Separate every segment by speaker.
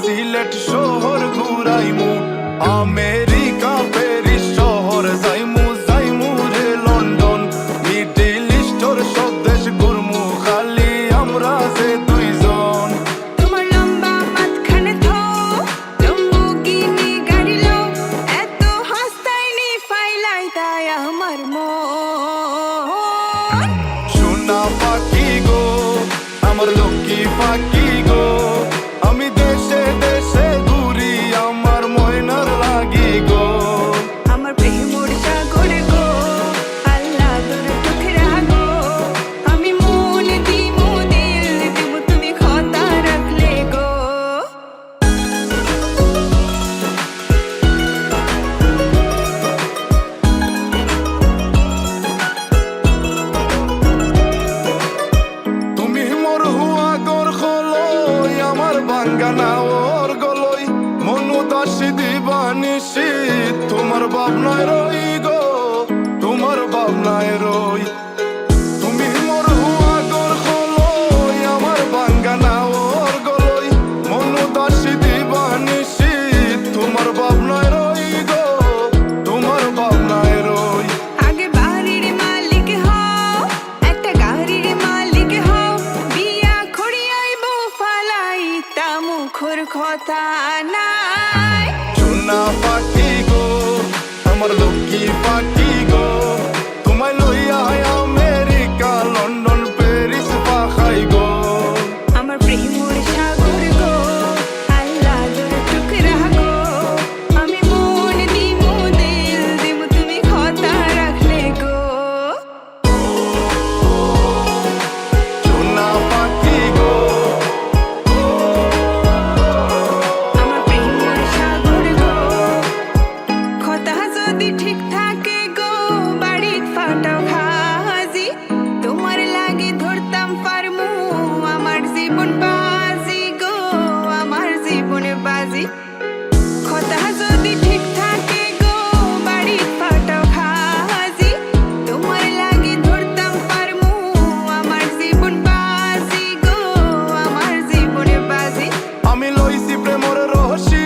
Speaker 1: সিলেট শহর ঘুরাইমু, America Paris শহর যাইমু, যাইমু রে লন্ডন, মিডল ইস্টর সব দেশ ঘুরমু, খালি আমরা যে দুইজন।
Speaker 2: তোমার লম্বা মাঝখানে থো লম্বুগিনি গাড়ি লো, এত হাসতাইনি ফাইলাই তাই আমার মন।
Speaker 1: সোনা পাখি গো আমার লক্ষ্মী পাখি গো, আমি দেশে দেশে ঘুরি আমার ময়নার লাগি গো।
Speaker 2: আমার প্রেমর সাগর গো, আল্লাহ তোর টুকরা গো, আমি মন দিমু দিল দিমু তুমি কথা রাখলে গো।
Speaker 1: তুমি মোর হুয়া গর খলই আমার বাঙ্গানা ওর গলই, মনু দাসী দিবানিসি তোমার ভাবনায় রই গো, তোমার ভাবনায় রই। তুমি মোর হুয়া গর খলই আমার বাঙ্গানা ওর গলই, মনু দাসী দিবানিসি তোমার ভাবনায় রই গো, তোমার ভাবনায় রই।
Speaker 2: আগে বাড়ির মালিক হও, একটা গাড়ির মালিক হও, বিয়া খড়িয়াইব ফালাই তা মুখর কথা নাই।
Speaker 1: সোনা পাখি গো আমার লক্ষ্মী পাখি গো, তোমায় লইয়া আমেরিকা লন্ডন প্যারিস পাখাই গো।
Speaker 2: আমার প্রেমর সাগর গো, আল্লাহ তোর টুকরা গো, আমি মন দিমু দিল দিমু তুমি কথা রাখলে গো।
Speaker 1: সোনা পাখি গো
Speaker 2: আমার প্রেমর সাগর গো, কথা যদি ঠিক থাকে গো, বাড়িত ফাটাও খাজি, তোমার লাগি ধরতাম পারমু আমার জীবন বাজি গো, আমার জীবন বাজি। কথা যদি ঠিক থাকে গো, বাড়িত ফাটাও খাজি, তোমার লাগি ধরতাম পারমু আমার জীবন বাজি গো, আমার জীবন বাজি।
Speaker 1: আমি লইছি প্রেমর রহসি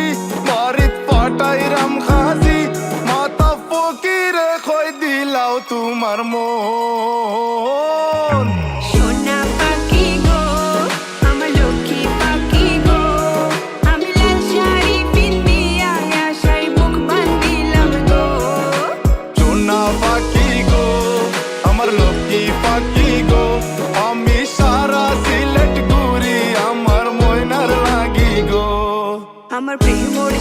Speaker 1: বাড়িত পাটাইরাম খাজি, মাতা ফকিরে খই দিলাও তোমার মন।
Speaker 2: সোনা পাখি গো আমার লক্ষ্মী পাখি গো, আমি লাল শাড়ি পিন্দিয়া আশায় মুখ বান্ধিলাম গো।
Speaker 1: সোনা পাখি গো আমার লক্ষ্মী পাখি গো, আমি সারা সিলেট ঘুরি আমার ময়নার লাগি গো।
Speaker 2: আমার প্রেমর